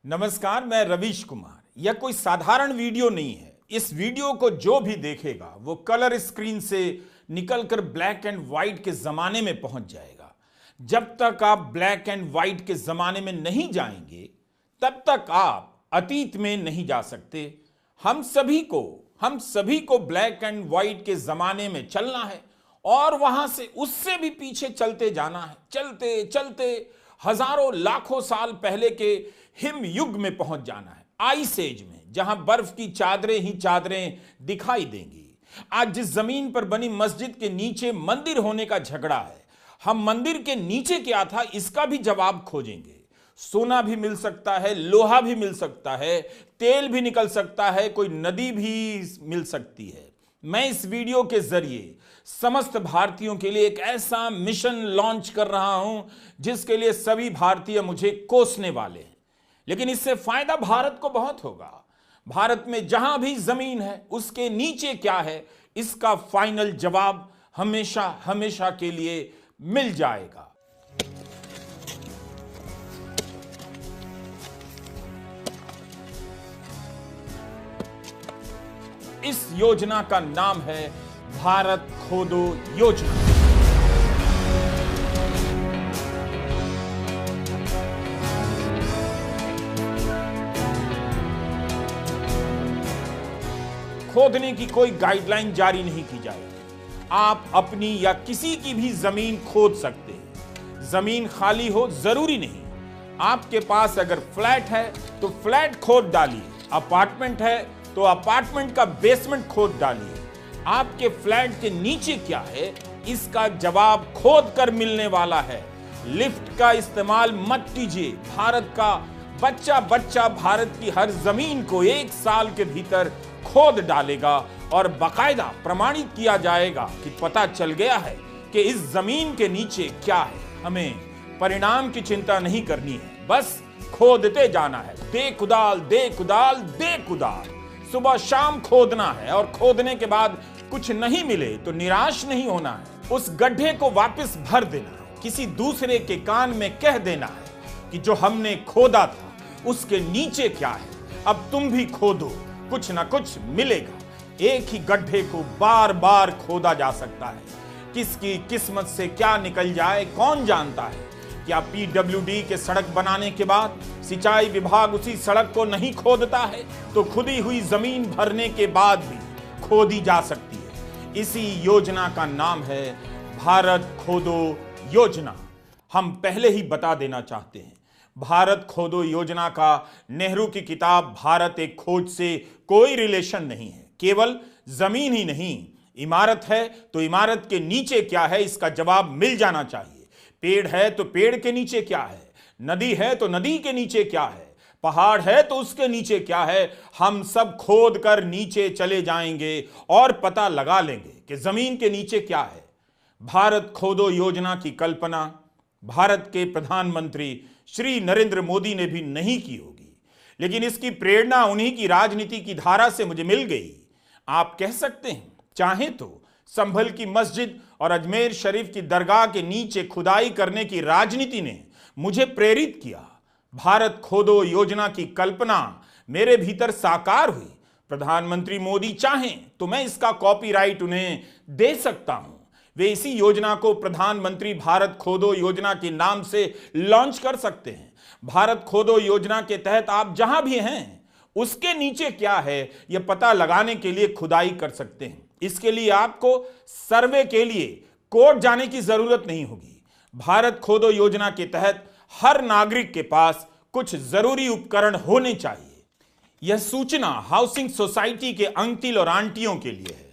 नमस्कार, मैं रवीश कुमार। यह कोई साधारण वीडियो नहीं है। इस वीडियो को जो भी देखेगा वो कलर स्क्रीन से निकलकर ब्लैक एंड व्हाइट के जमाने में पहुंच जाएगा। जब तक आप ब्लैक एंड व्हाइट के जमाने में नहीं जाएंगे तब तक आप अतीत में नहीं जा सकते। हम सभी को ब्लैक एंड व्हाइट के जमाने में चलना है और वहां से उससे भी पीछे चलते जाना है। चलते चलते हजारों लाखों साल पहले के हिम युग में पहुंच जाना है, आइस एज में, जहां बर्फ की चादरें ही चादरें दिखाई देंगी। आज जिस जमीन पर बनी मस्जिद के नीचे मंदिर होने का झगड़ा है, हम मंदिर के नीचे क्या था इसका भी जवाब खोजेंगे। सोना भी मिल सकता है, लोहा भी मिल सकता है, तेल भी निकल सकता है, कोई नदी भी मिल सकती है। मैं इस वीडियो के जरिए समस्त भारतीयों के लिए एक ऐसा मिशन लॉन्च कर रहा हूं जिसके लिए सभी भारतीय मुझे कोसने वाले हैं, लेकिन इससे फायदा भारत को बहुत होगा। भारत में जहां भी जमीन है उसके नीचे क्या है इसका फाइनल जवाब हमेशा हमेशा के लिए मिल जाएगा। इस योजना का नाम है भारत खोदो योजना। खोदने की कोई गाइडलाइन जारी नहीं की जाएगी। आप अपनी या किसी की भी जमीन खोद सकते हैं। जमीन खाली हो जरूरी नहीं। आपके पास अगर फ्लैट है तो फ्लैट खोद डालिए, अपार्टमेंट है तो अपार्टमेंट का बेसमेंट खोद डालिए। आपके फ्लैट के नीचे क्या है इसका जवाब खोद कर मिलने वाला है। लिफ्ट का इस्तेमाल मत कीजिए। भारत का बच्चा बच्चा भारत की हर जमीन को 1 साल के भीतर खोद डालेगा और बाकायदा प्रमाणित किया जाएगा कि पता चल गया है कि इस जमीन के नीचे क्या है। हमें परिणाम की चिंता नहीं करनी है, बस खोदते जाना है। दे कुदाल दे कुदाल दे कुदाल, सुबह शाम खोदना है और खोदने के बाद कुछ नहीं मिले तो निराश नहीं होना है। उस गड्ढे को वापस भर देना है। किसी दूसरे के कान में कह देना है कि जो हमने खोदा था उसके नीचे क्या है, अब तुम भी खोदो, कुछ ना कुछ मिलेगा। एक ही गड्ढे को बार बार खोदा जा सकता है। किसकी किस्मत से क्या निकल जाए कौन जानता है। क्या पीडब्ल्यूडी के सड़क बनाने के बाद सिंचाई विभाग उसी सड़क को नहीं खोदता है तो खुदी हुई जमीन भरने के बाद भी खोदी जा सकती है। इसी योजना का नाम है भारत खोदो योजना। हम पहले ही बता देना चाहते हैं, भारत खोदो योजना का नेहरू की किताब भारत एक खोज से कोई रिलेशन नहीं है। केवल जमीन ही नहीं, इमारत है तो इमारत के नीचे क्या है इसका जवाब मिल जाना चाहिए। पेड़ है तो पेड़ के नीचे क्या है, नदी है तो नदी के नीचे क्या है, पहाड़ है तो उसके नीचे क्या है। हम सब खोद कर नीचे चले जाएंगे और पता लगा लेंगे कि जमीन के नीचे क्या है। भारत खोदो योजना की कल्पना भारत के प्रधानमंत्री श्री नरेंद्र मोदी ने भी नहीं की होगी, लेकिन इसकी प्रेरणा उन्हीं की राजनीति की धारा से मुझे मिल गई। आप कह सकते हैं, चाहे तो संभल की मस्जिद और अजमेर शरीफ की दरगाह के नीचे खुदाई करने की राजनीति ने मुझे प्रेरित किया। भारत खोदो योजना की कल्पना मेरे भीतर साकार हुई। प्रधानमंत्री मोदी चाहें तो मैं इसका कॉपीराइट उन्हें दे सकता हूं। वे इसी योजना को प्रधानमंत्री भारत खोदो योजना के नाम से लॉन्च कर सकते हैं। भारत खोदो योजना के तहत आप जहां भी हैं उसके नीचे क्या है यह पता लगाने के लिए खुदाई कर सकते हैं। इसके लिए आपको सर्वे के लिए कोर्ट जाने की जरूरत नहीं होगी। भारत खोदो योजना के तहत हर नागरिक के पास कुछ जरूरी उपकरण होने चाहिए। यह सूचना हाउसिंग सोसाइटी के अंकल और आंटियों के लिए है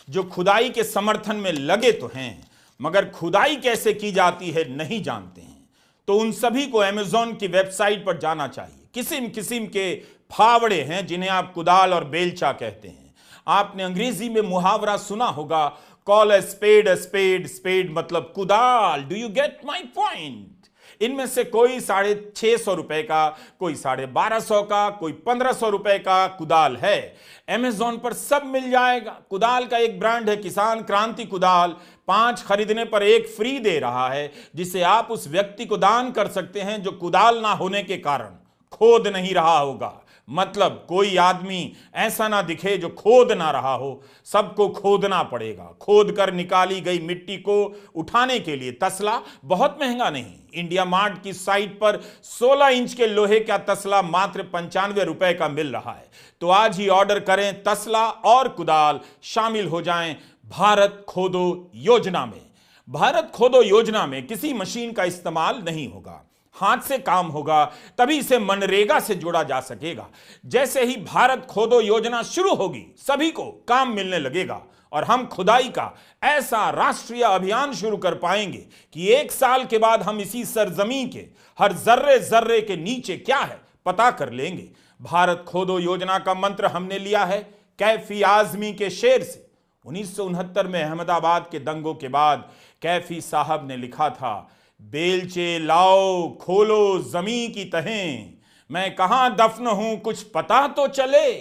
जो खुदाई के समर्थन में लगे तो हैं मगर खुदाई कैसे की जाती है नहीं जानते हैं। तो उन सभी को अमेज़न की वेबसाइट पर जाना चाहिए। किस्म किस्म के फावड़े हैं जिन्हें आप कुदाल और बेलचा कहते हैं। आपने अंग्रेजी में मुहावरा सुना होगा, कॉल अ स्पेड, स्पेड मतलब कुदाल। Do you get my point? इनमें से कोई 650 रुपए का, कोई 1250 का, कोई 1500 रुपए का कुदाल है। अमेज़न पर सब मिल जाएगा। कुदाल का एक ब्रांड है किसान क्रांति कुदाल, 5 खरीदने पर 1 फ्री दे रहा है, जिसे आप उस व्यक्ति को दान कर सकते हैं जो कुदाल ना होने के कारण खोद नहीं रहा होगा। मतलब कोई आदमी ऐसा ना दिखे जो खोद ना रहा हो, सबको खोदना पड़ेगा। खोद कर निकाली गई मिट्टी को उठाने के लिए तसला बहुत महंगा नहीं। इंडिया मार्ट की साइट पर 16 इंच के लोहे का तसला मात्र 95 रुपए का मिल रहा है। तो आज ही ऑर्डर करें तसला और कुदाल, शामिल हो जाएं भारत खोदो योजना में। भारत खोदो योजना में किसी मशीन का इस्तेमाल नहीं होगा, हाथ से काम होगा, तभी इसे मनरेगा से जोड़ा जा सकेगा। जैसे ही भारत खोदो योजना शुरू होगी, सभी को काम मिलने लगेगा और हम खुदाई का ऐसा राष्ट्रीय अभियान शुरू कर पाएंगे कि 1 साल के बाद हम इसी सरजमीन के हर जर्रे जर्रे के नीचे क्या है पता कर लेंगे। भारत खोदो योजना का मंत्र हमने लिया है कैफी आजमी के शेर से। 1969 में अहमदाबाद के दंगों के बाद कैफी साहब ने लिखा था, बेलचे लाओ खोलो जमीन की तहें, मैं कहां दफन हूं कुछ पता तो चले।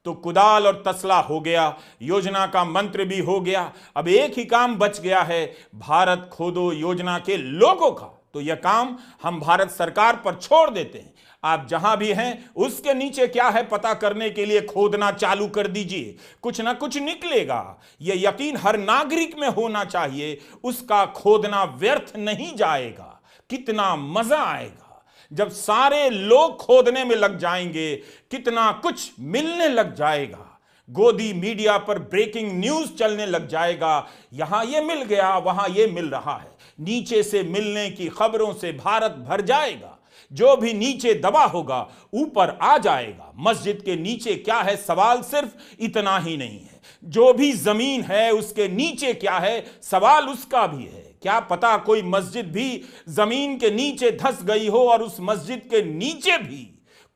तो कुदाल और तसला हो गया, योजना का मंत्र भी हो गया। अब एक ही काम बच गया है भारत खोदो योजना के लोगों का। तो यह काम हम भारत सरकार पर छोड़ देते हैं। आप जहां भी हैं उसके नीचे क्या है पता करने के लिए खोदना चालू कर दीजिए, कुछ ना कुछ निकलेगा। यह यकीन हर नागरिक में होना चाहिए, उसका खोदना व्यर्थ नहीं जाएगा। कितना मजा आएगा जब सारे लोग खोदने में लग जाएंगे, कितना कुछ मिलने लग जाएगा। गोदी मीडिया पर ब्रेकिंग न्यूज चलने लग जाएगा, यहां यह मिल गया, वहां यह मिल रहा है। नीचे से मिलने की खबरों से भारत भर जाएगा। जो भी नीचे दबा होगा ऊपर आ जाएगा। मस्जिद के नीचे क्या है सवाल सिर्फ इतना ही नहीं है, जो भी जमीन है उसके नीचे क्या है सवाल उसका भी है। क्या पता कोई मस्जिद भी जमीन के नीचे धंस गई हो और उस मस्जिद के नीचे भी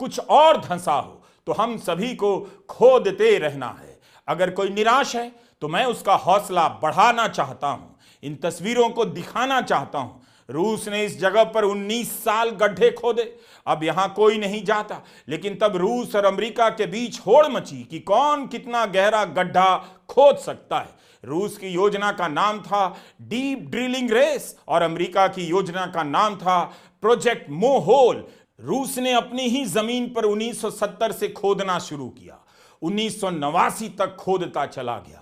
कुछ और धंसा हो। तो हम सभी को खोदते रहना है। अगर कोई निराश है तो मैं उसका हौसला बढ़ाना चाहता हूं, इन तस्वीरों को दिखाना चाहता हूं। रूस ने इस जगह पर 19 साल गड्ढे खोदे, अब यहां कोई नहीं जाता। लेकिन तब रूस और अमेरिका के बीच होड़ मची कि कौन कितना गहरा गड्ढा खोद सकता है। रूस की योजना का नाम था डीप ड्रिलिंग रेस और अमेरिका की योजना का नाम था प्रोजेक्ट मोहोल। रूस ने अपनी ही जमीन पर 1970 से खोदना शुरू किया, 1989 तक खोदता चला गया।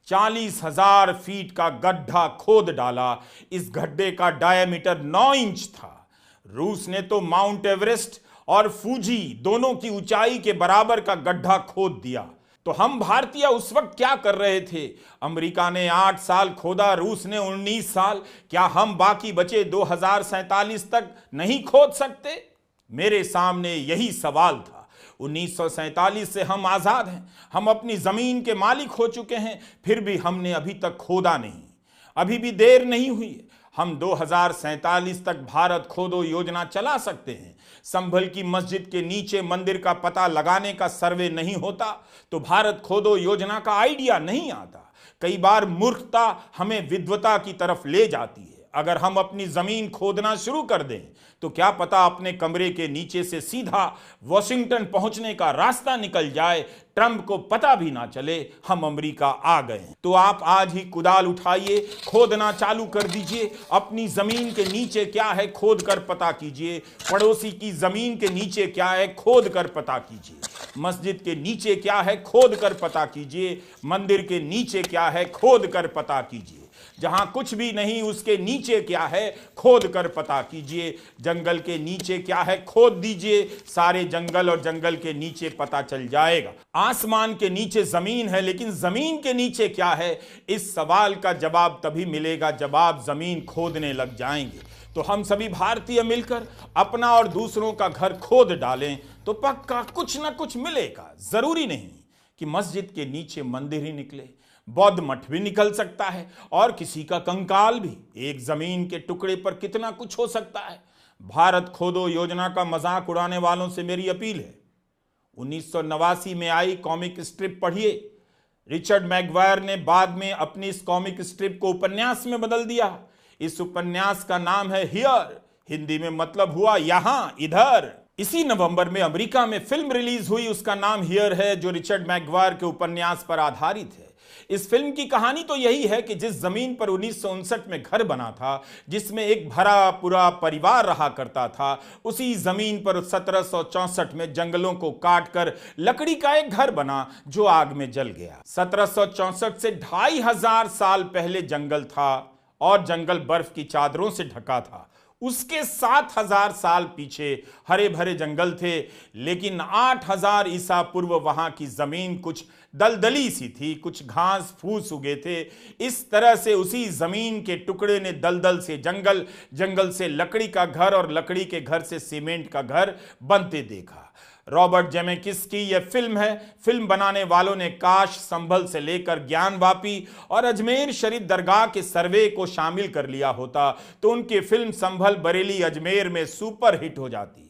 40,000 फीट का गड्ढा खोद डाला। इस गड्ढे का डायमीटर 9 इंच था। रूस ने तो माउंट एवरेस्ट और फूजी दोनों की ऊंचाई के बराबर का गड्ढा खोद दिया। तो हम भारतीय उस वक्त क्या कर रहे थे? अमेरिका ने 8 साल खोदा, रूस ने 19 साल। क्या हम बाकी बचे 2047 तक नहीं खोद सकते? मेरे सामने यही सवाल था। 1947 से हम आजाद हैं, हम अपनी जमीन के मालिक हो चुके हैं, फिर भी हमने अभी तक खोदा नहीं। अभी भी देर नहीं हुई है। हम 2047 तक भारत खोदो योजना चला सकते हैं। संभल की मस्जिद के नीचे मंदिर का पता लगाने का सर्वे नहीं होता तो भारत खोदो योजना का आइडिया नहीं आता। कई बार मूर्खता हमें विद्वता की तरफ ले जाती है। अगर हम अपनी जमीन खोदना शुरू कर दें तो क्या पता अपने कमरे के नीचे से सीधा वॉशिंगटन पहुंचने का रास्ता निकल जाए, ट्रंप को पता भी ना चले हम अमेरिका आ गए। तो आप आज ही कुदाल उठाइए, खोदना चालू कर दीजिए। अपनी जमीन के नीचे क्या है खोद कर पता कीजिए। पड़ोसी की जमीन के नीचे क्या है खोद कर पता कीजिए। मस्जिद के नीचे क्या है खोद कर पता कीजिए। मंदिर के नीचे क्या है खोद कर पता कीजिए। जहां कुछ भी नहीं उसके नीचे क्या है खोद कर पता कीजिए। जंगल के नीचे क्या है खोद दीजिए, सारे जंगल और जंगल के नीचे पता चल जाएगा। आसमान के नीचे जमीन है, लेकिन जमीन के नीचे क्या है, इस सवाल का जवाब तभी मिलेगा जब आप जमीन खोदने लग जाएंगे। तो हम सभी भारतीय मिलकर अपना और दूसरों का घर खोद डालें तो पक्का कुछ ना कुछ मिलेगा। जरूरी नहीं कि मस्जिद के नीचे मंदिर ही निकले, बौद्ध मठ भी निकल सकता है और किसी का कंकाल भी। एक जमीन के टुकड़े पर कितना कुछ हो सकता है। भारत खोदो योजना का मजाक उड़ाने वालों से मेरी अपील है, 1989 में आई कॉमिक स्ट्रिप पढ़िए। रिचर्ड मैगवायर ने बाद में अपनी इस कॉमिक स्ट्रिप को उपन्यास में बदल दिया। इस उपन्यास का नाम है हियर, हिंदी में मतलब हुआ यहां, इधर। इसी नवंबर में अमेरिका में फिल्म रिलीज हुई, उसका नाम हियर है, जो रिचर्ड मैगवायर के उपन्यास पर आधारित है। इस फिल्म की कहानी तो यही है कि जिस जमीन पर 1959 में घर बना था, जिसमें एक भरा पूरा परिवार रहा करता था, उसी जमीन पर 1764 में जंगलों को काटकर लकड़ी का एक घर बना जो आग में जल गया। 1764 से 2500 साल पहले जंगल था और जंगल बर्फ की चादरों से ढका था। उसके 7000 साल पीछे हरे भरे जंगल थे, लेकिन 8000 ईसा पूर्व वहां की जमीन कुछ दलदली सी थी, कुछ घास फूस उगे थे। इस तरह से उसी जमीन के टुकड़े ने दलदल से जंगल, जंगल से लकड़ी का घर और लकड़ी के घर से सीमेंट का घर बनते देखा। रॉबर्ट जेमेकिस की यह फिल्म है। फिल्म बनाने वालों ने काश, संभल से लेकर ज्ञानवापी और अजमेर शरीफ दरगाह के सर्वे को शामिल कर लिया होता तो उनकी फिल्म संभल बरेली अजमेर में सुपर हिट हो जाती।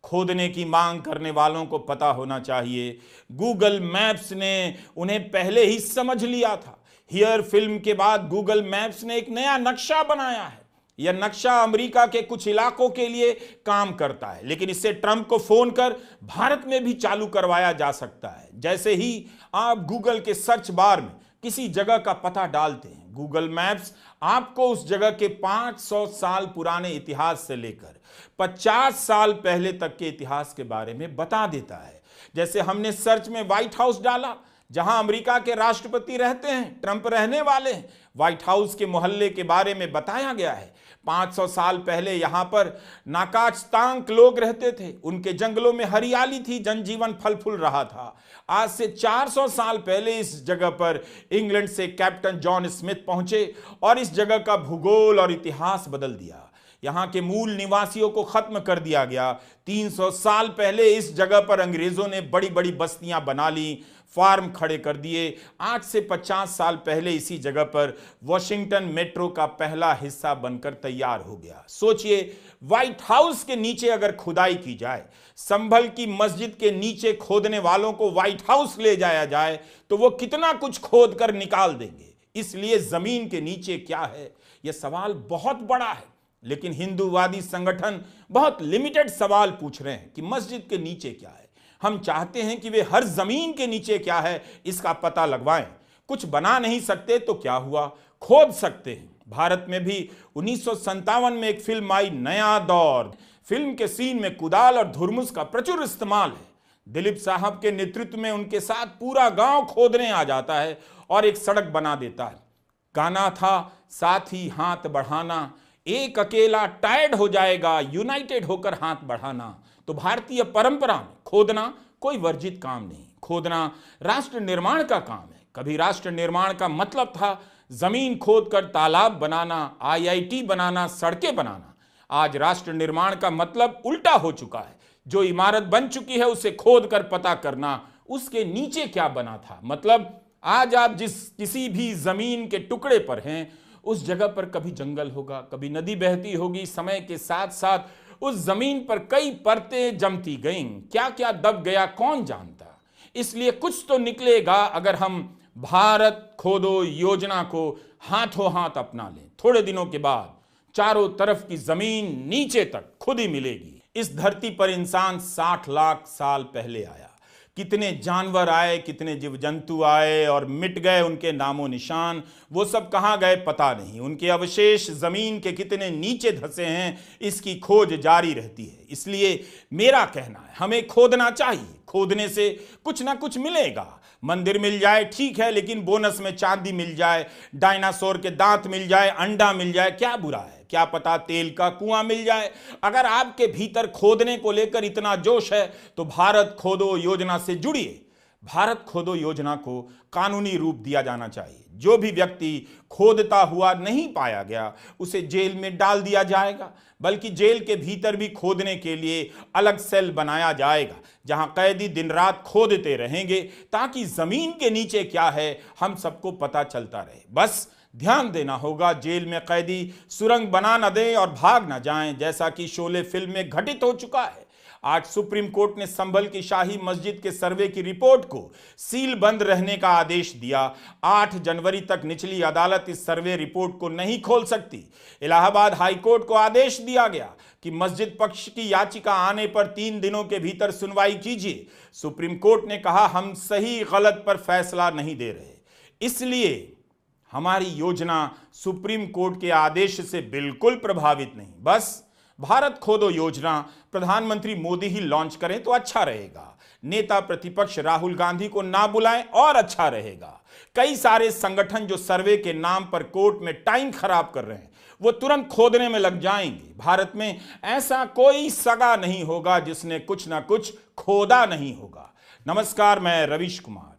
खोदने की मांग करने वालों को पता होना चाहिए, गूगल मैप्स ने उन्हें पहले ही समझ लिया था। हियर फिल्म के बाद गूगल मैप्स ने एक नया नक्शा बनाया है। यह नक्शा अमेरिका के कुछ इलाकों के लिए काम करता है, लेकिन इससे ट्रंप को फोन कर भारत में भी चालू करवाया जा सकता है। जैसे ही आप गूगल के सर्च बार में किसी जगह का पता डालते हैं, गूगल मैप्स आपको उस जगह के 500 साल पुराने इतिहास से लेकर 50 साल पहले तक के इतिहास के बारे में बता देता है। जैसे हमने सर्च में व्हाइट हाउस डाला, जहां अमेरिका के राष्ट्रपति रहते हैं, ट्रंप रहने वाले हैं। व्हाइट हाउस के मोहल्ले के बारे में बताया गया है। 500 साल पहले यहां पर नाकाचतांक लोग रहते थे, उनके जंगलों में हरियाली थी, जनजीवन फल फूल रहा था। आज से 400 साल पहले इस जगह पर इंग्लैंड से कैप्टन जॉन स्मिथ पहुंचे और इस जगह का भूगोल और इतिहास बदल दिया। यहां के मूल निवासियों को खत्म कर दिया गया। 300 साल पहले इस जगह पर अंग्रेजों ने बड़ी बड़ी बस्तियां बना ली, फार्म खड़े कर दिए। आज से 50 साल पहले इसी जगह पर वॉशिंगटन मेट्रो का पहला हिस्सा बनकर तैयार हो गया। सोचिए, व्हाइट हाउस के नीचे अगर खुदाई की जाए, संभल की मस्जिद के नीचे खोदने वालों को व्हाइट हाउस ले जाया जाए तो वो कितना कुछ खोद कर निकाल देंगे। इसलिए जमीन के नीचे क्या है, यह सवाल बहुत बड़ा है, लेकिन हिंदूवादी संगठन बहुत लिमिटेड सवाल पूछ रहे हैं कि मस्जिद के नीचे क्या है। हम चाहते हैं कि वे हर जमीन के नीचे क्या है इसका पता लगवाएं। कुछ बना नहीं सकते तो क्या हुआ, खोद सकते हैं। भारत में भी 1957 में एक फिल्म आई, नया दौर। फिल्म के सीन में कुदाल और धुरमुस का प्रचुर इस्तेमाल है। दिलीप साहब के नेतृत्व में उनके साथ पूरा गांव खोदने आ जाता है और एक सड़क बना देता है। गाना था, साथ ही हाथ बढ़ाना, एक अकेला टायर्ड हो जाएगा, यूनाइटेड होकर हाथ बढ़ाना। तो भारतीय परंपरा में खोदना कोई वर्जित काम नहीं, खोदना राष्ट्र निर्माण का काम है। कभी राष्ट्र निर्माण का मतलब था जमीन खोदकर तालाब बनाना, आईआईटी बनाना, सड़कें बनाना। आज राष्ट्र निर्माण का मतलब उल्टा हो चुका है। जो इमारत बन चुकी है उसे खोद कर पता करना उसके नीचे क्या बना था। मतलब आज आप जिस किसी भी जमीन के टुकड़े पर हैं, उस जगह पर कभी जंगल होगा, कभी नदी बहती होगी। समय के साथ साथ उस जमीन पर कई परतें जमती गईं, क्या क्या दब गया कौन जानता। इसलिए कुछ तो निकलेगा अगर हम भारत खोदो योजना को हाथों हाथ अपना लें। थोड़े दिनों के बाद चारों तरफ की जमीन नीचे तक खुद ही मिलेगी। इस धरती पर इंसान 60 लाख साल पहले आया। कितने जानवर आए, कितने जीव जंतु आए और मिट गए, उनके नामो निशान वो सब कहाँ गए पता नहीं। उनके अवशेष जमीन के कितने नीचे धंसे हैं, इसकी खोज जारी रहती है। इसलिए मेरा कहना है, हमें खोदना चाहिए। खोदने से कुछ ना कुछ मिलेगा। मंदिर मिल जाए ठीक है, लेकिन बोनस में चांदी मिल जाए, डायनासोर के दांत मिल जाए, अंडा मिल जाए, क्या बुरा है। क्या पता तेल का कुआं मिल जाए। अगर आपके भीतर खोदने को लेकर इतना जोश है तो भारत खोदो योजना से जुड़िए। भारत खोदो योजना को कानूनी रूप दिया जाना चाहिए। जो भी व्यक्ति खोदता हुआ नहीं पाया गया उसे जेल में डाल दिया जाएगा, बल्कि जेल के भीतर भी खोदने के लिए अलग सेल बनाया जाएगा जहां कैदी दिन रात खोदते रहेंगे, ताकि जमीन के नीचे क्या है हम सबको पता चलता रहे। बस ध्यान देना होगा, जेल में कैदी सुरंग बना न दें और भाग न जाएं, जैसा कि शोले फिल्म में घटित हो चुका है। आज सुप्रीम कोर्ट ने संभल की शाही मस्जिद के सर्वे की रिपोर्ट को सील बंद रहने का आदेश दिया। 8 जनवरी तक निचली अदालत इस सर्वे रिपोर्ट को नहीं खोल सकती। इलाहाबाद हाई कोर्ट को आदेश दिया गया कि मस्जिद पक्ष की याचिका आने पर 3 दिनों के भीतर सुनवाई कीजिए। सुप्रीम कोर्ट ने कहा, हम सही गलत पर फैसला नहीं दे रहे। इसलिए हमारी योजना सुप्रीम कोर्ट के आदेश से बिल्कुल प्रभावित नहीं। बस भारत खोदो योजना प्रधानमंत्री मोदी ही लॉन्च करें तो अच्छा रहेगा। नेता प्रतिपक्ष राहुल गांधी को ना बुलाएं और अच्छा रहेगा। कई सारे संगठन जो सर्वे के नाम पर कोर्ट में टाइम खराब कर रहे हैं वो तुरंत खोदने में लग जाएंगे। भारत में ऐसा कोई सगा नहीं होगा जिसने कुछ ना कुछ खोदा नहीं होगा। नमस्कार, मैं रवीश कुमार।